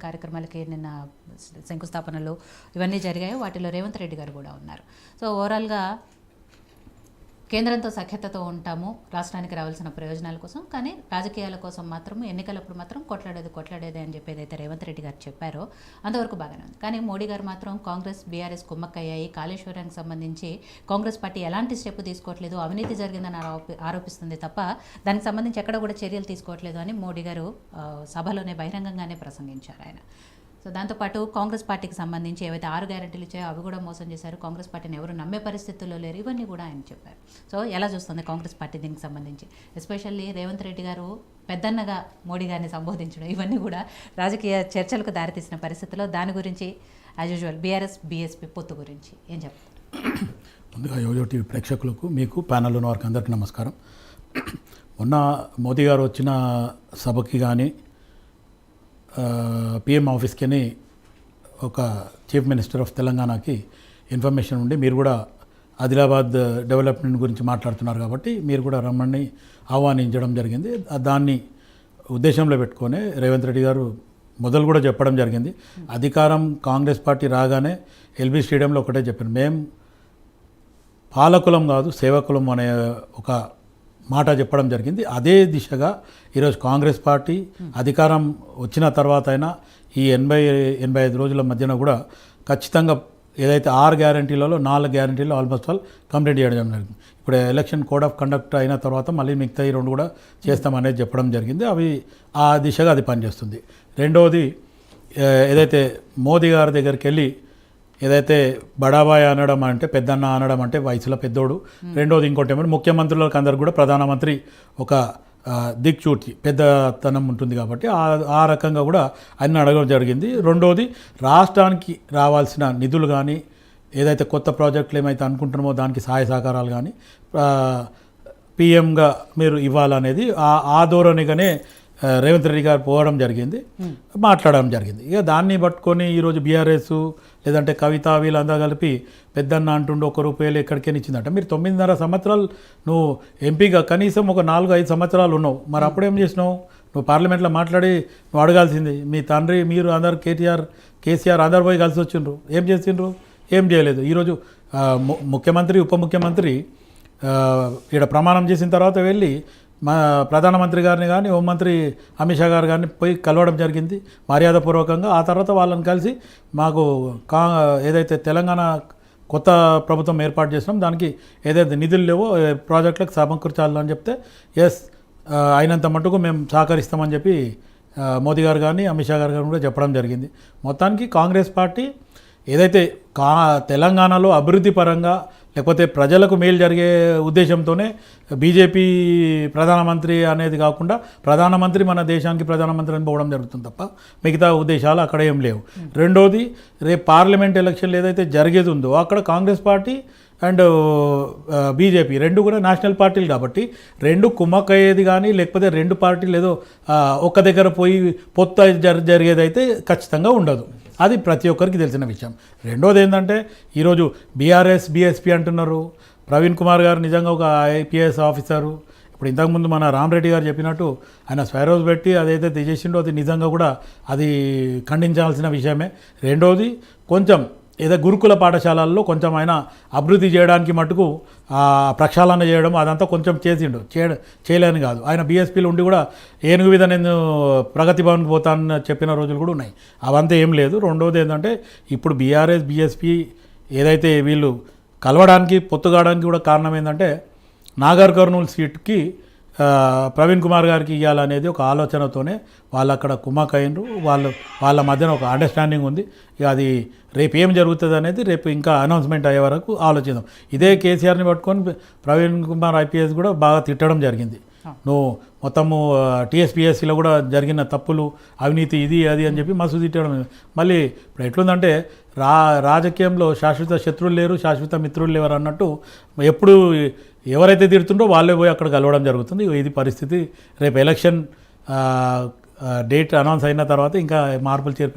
కార్యక్రమాలకి నిన్న శంకుస్థాపనలు ఇవన్నీ జరిగాయి. వాటిలో రేవంత్ రెడ్డి గారు కూడా ఉన్నారు. సో ఓవరాల్గా కేంద్రంతో సఖ్యతతో ఉంటాము రాష్ట్రానికి రావాల్సిన ప్రయోజనాల కోసం, కానీ రాజకీయాల కోసం మాత్రం ఎన్నికలప్పుడు మాత్రం కొట్లాడేది అని చెప్పి ఏదైతే రేవంత్ రెడ్డి గారు చెప్పారో అంతవరకు బాగానే ఉంది. కానీ మోడీ గారు మాత్రం కాంగ్రెస్ బీఆర్ఎస్ కుమ్మక్కయ్యాయి, కాళేశ్వరానికి సంబంధించి కాంగ్రెస్ పార్టీ ఎలాంటి స్టెప్ తీసుకోవట్లేదు, అవినీతి జరిగిందని ఆరోపిస్తుంది తప్ప దానికి సంబంధించి ఎక్కడ కూడా చర్యలు తీసుకోవట్లేదు అని మోడీ గారు సభలోనే బహిరంగంగానే ప్రసంగించారు ఆయన. సో దాంతోపాటు కాంగ్రెస్ పార్టీకి సంబంధించి ఏవైతే 6 గ్యారెంటీలు ఇచ్చాయో అవి కూడా మోసం చేశారు, కాంగ్రెస్ పార్టీని ఎవరు నమ్మే పరిస్థితుల్లో లేరు, ఇవన్నీ కూడా ఆయన చెప్పారు. సో ఎలా చూస్తుంది కాంగ్రెస్ పార్టీ దీనికి సంబంధించి? ఎస్పెషల్లీ రేవంత్ రెడ్డి గారు పెద్దన్నగా మోడీ గారిని సంబోధించడం ఇవన్నీ కూడా రాజకీయ చర్చలకు దారితీసిన పరిస్థితుల్లో దాని గురించి యాజ్ యూజువల్ బీఆర్ఎస్ బీఎస్పీ పొత్తు గురించి ఏం చెప్తారు? ముందుగా యోజో టీవీ ప్రేక్షకులకు, మీకు ప్యానల్ ఉన్న వారికి అందరికీ నమస్కారం. మొన్న మోదీ గారు వచ్చిన సభకి కానీ పిఎం ఆఫీస్కి ఒక చీఫ్ మినిస్టర్ ఆఫ్ తెలంగాణకి ఇన్ఫర్మేషన్ ఉండి మీరు కూడా ఆదిలాబాద్ డెవలప్మెంట్ గురించి మాట్లాడుతున్నారు కాబట్టి మీరు కూడా రమ్మని ఆహ్వానించడం జరిగింది. దాన్ని ఉద్దేశంలో పెట్టుకొని రేవంత్ రెడ్డి గారు మొదలు కూడా చెప్పడం జరిగింది. అధికారం కాంగ్రెస్ పార్టీ రాగానే ఎల్బీ స్టేడియంలో ఒకటే చెప్పారు, మేము పాలకులం కాదు సేవకులం అనే ఒక మాట చెప్పడం జరిగింది. అదే దిశగా ఈరోజు కాంగ్రెస్ పార్టీ అధికారం వచ్చిన తర్వాత అయినా ఈ 80-85 రోజుల మధ్యన కూడా ఖచ్చితంగా ఏదైతే 6 గ్యారంటీలలో 4 గ్యారంటీలు ఆల్మోస్ట్ ఆల్ కంప్లీట్ చేయడం జరిగింది. ఇప్పుడు ఎలక్షన్ కోడ్ ఆఫ్ కండక్ట్ అయిన తర్వాత మళ్ళీ మిగతా ఈ 2 కూడా చేస్తామనేది చెప్పడం జరిగింది. అవి ఆ దిశగా అది పనిచేస్తుంది. రెండవది ఏదైతే మోదీ గారి దగ్గరికి వెళ్ళి ఏదైతే బడాబాయ్ అనడం అంటే పెద్దన్న అనడం అంటే వయసులో పెద్దోడు, రెండోది ఇంకోటి ఏమంటే ముఖ్యమంత్రులకు అందరికి కూడా ప్రధానమంత్రి ఒక దిక్చూచి పెద్దతనం ఉంటుంది కాబట్టి ఆ రకంగా కూడా అన్ని అడగడం జరిగింది. రెండోది రాష్ట్రానికి రావాల్సిన నిధులు కానీ ఏదైతే కొత్త ప్రాజెక్టులు ఏమైతే అనుకుంటున్నామో దానికి సహాయ సహకారాలు కానీ పిఎంగా మీరు ఇవ్వాలనేది ఆ ధోరణిగానే రేవంత్ రెడ్డి గారు పోవడం జరిగింది, మాట్లాడడం జరిగింది. ఇక దాన్ని పట్టుకొని ఈరోజు బీఆర్ఎస్ లేదంటే కవిత వీళ్ళందరూ కలిపి పెద్దన్న అంటుండే ₹1 ఎక్కడికైనా ఇచ్చిందంట. మీరు 9.5 సంవత్సరాలు నువ్వు ఎంపీగా కనీసం ఒక 4-5 సంవత్సరాలు ఉన్నావు, మరి అప్పుడేం చేసినావు? నువ్వు పార్లమెంట్లో మాట్లాడి నువ్వు అడగాల్సింది. మీ తండ్రి మీరు అందరు కేసీఆర్ అందరు పోయి కలిసి వచ్చిండ్రు, ఏం చేసిండ్రు? ఏం చేయలేదు. ఈరోజు ముఖ్యమంత్రి ఉప ముఖ్యమంత్రి ఇక్కడ ప్రమాణం చేసిన తర్వాత వెళ్ళి మా ప్రధానమంత్రి గారిని కానీ హోంమంత్రి అమిత్ షా గారు కానీ పోయి కలవడం జరిగింది మర్యాదపూర్వకంగా. ఆ తర్వాత వాళ్ళని కలిసి మాకు ఏదైతే తెలంగాణ కొత్త ప్రభుత్వం ఏర్పాటు చేసినాం దానికి ఏదైతే నిధులు లేవో ప్రాజెక్టులకు సమకూర్చాలని చెప్తే ఎస్ అయినంత మటుకు మేము సహకరిస్తామని చెప్పి మోదీ గారు కానీ అమిత్ షా గారు కూడా చెప్పడం జరిగింది. మొత్తానికి కాంగ్రెస్ పార్టీ ఏదైతే తెలంగాణలో అభివృద్ధి పరంగా లేకపోతే ప్రజలకు మేలు జరిగే ఉద్దేశంతోనే బీజేపీ ప్రధానమంత్రి అనేది కాకుండా ప్రధానమంత్రి మన దేశానికి ప్రధానమంత్రి అని పోవడం జరుగుతుంది తప్ప మిగతా ఉద్దేశాలు అక్కడ ఏం లేవు. రెండోది రేపు పార్లమెంట్ ఎలక్షన్లు ఏదైతే జరిగేది ఉందో అక్కడ కాంగ్రెస్ పార్టీ అండ్ బీజేపీ 2 కూడా నేషనల్ పార్టీలు కాబట్టి 2 కుమ్మక్కయ్యేది కానీ లేకపోతే 2 పార్టీలు ఏదో ఒక్క దగ్గర పోయి పొత్తు జరిగేది అయితే ఖచ్చితంగా ఉండదు. అది ప్రతి ఒక్కరికి తెలిసిన విషయం. రెండోది ఏంటంటే ఈరోజు బీఆర్ఎస్ బీఎస్పీ అంటున్నారు. ప్రవీణ్ కుమార్ గారు నిజంగా ఒక ఐపీఎస్ ఆఫీసరు. ఇప్పుడు ఇంతకుముందు మన రామరెడ్డి గారు చెప్పినట్టు ఆయన స్వైరోజ్ పెట్టి అదైతే చేసిండో అది నిజంగా కూడా అది ఖండించాల్సిన విషయమే. రెండోది కొంచెం ఏదో గురుకుల పాఠశాలల్లో కొంచెం ఆయన అభివృద్ధి చేయడానికి మటుకు ప్రక్షాళన చేయడం అదంతా కొంచెం చేసిండు, చేయలేని కాదు. ఆయన బీఎస్పీలో ఉండి కూడా ఏనుగు మీద నేను ప్రగతి భవన్కి పోతానని చెప్పిన రోజులు కూడా ఉన్నాయి. అవంతా ఏం లేదు. రెండవది ఏంటంటే ఇప్పుడు బీఆర్ఎస్ బీఎస్పీ ఏదైతే వీళ్ళు కలవడానికి పొత్తుగాడానికి కూడా కారణం ఏంటంటే నాగర్ కర్నూలు సీట్కి ప్రవీణ్ కుమార్ గారికి ఇవ్వాలనేది ఒక ఆలోచనతోనే వాళ్ళు అక్కడ కుమ్మక్కయ్యారు. వాళ్ళ మధ్యన ఒక అండర్స్టాండింగ్ ఉంది. ఇక అది రేపు ఏం జరుగుతుంది అనేది రేపు ఇంకా అనౌన్స్మెంట్ అయ్యే వరకు ఆలోచిద్దాం. ఇదే కేసీఆర్ని పట్టుకొని ప్రవీణ్ కుమార్ ఐపీఎస్ కూడా బాగా తిట్టడం జరిగింది. నువ్వు మొత్తము టీఎస్పీఎస్సీలో కూడా జరిగిన తప్పులు అవినీతి ఇది అది అని చెప్పి మస్తు తిట్టడం. మళ్ళీ ఇప్పుడు ఎట్లుందంటే రాజకీయంలో శాశ్వత శత్రువులు లేరు, శాశ్వత మిత్రులు లేరు అన్నట్టు ఎప్పుడు ఎవరైతే తిడుతుండో వాళ్ళే పోయి అక్కడ కలవడం జరుగుతుంది. ఇది పరిస్థితి. రేపు ఎలక్షన్ డేట్ అనౌన్స్ అయిన తర్వాత ఇంకా మార్పులు చేర్పు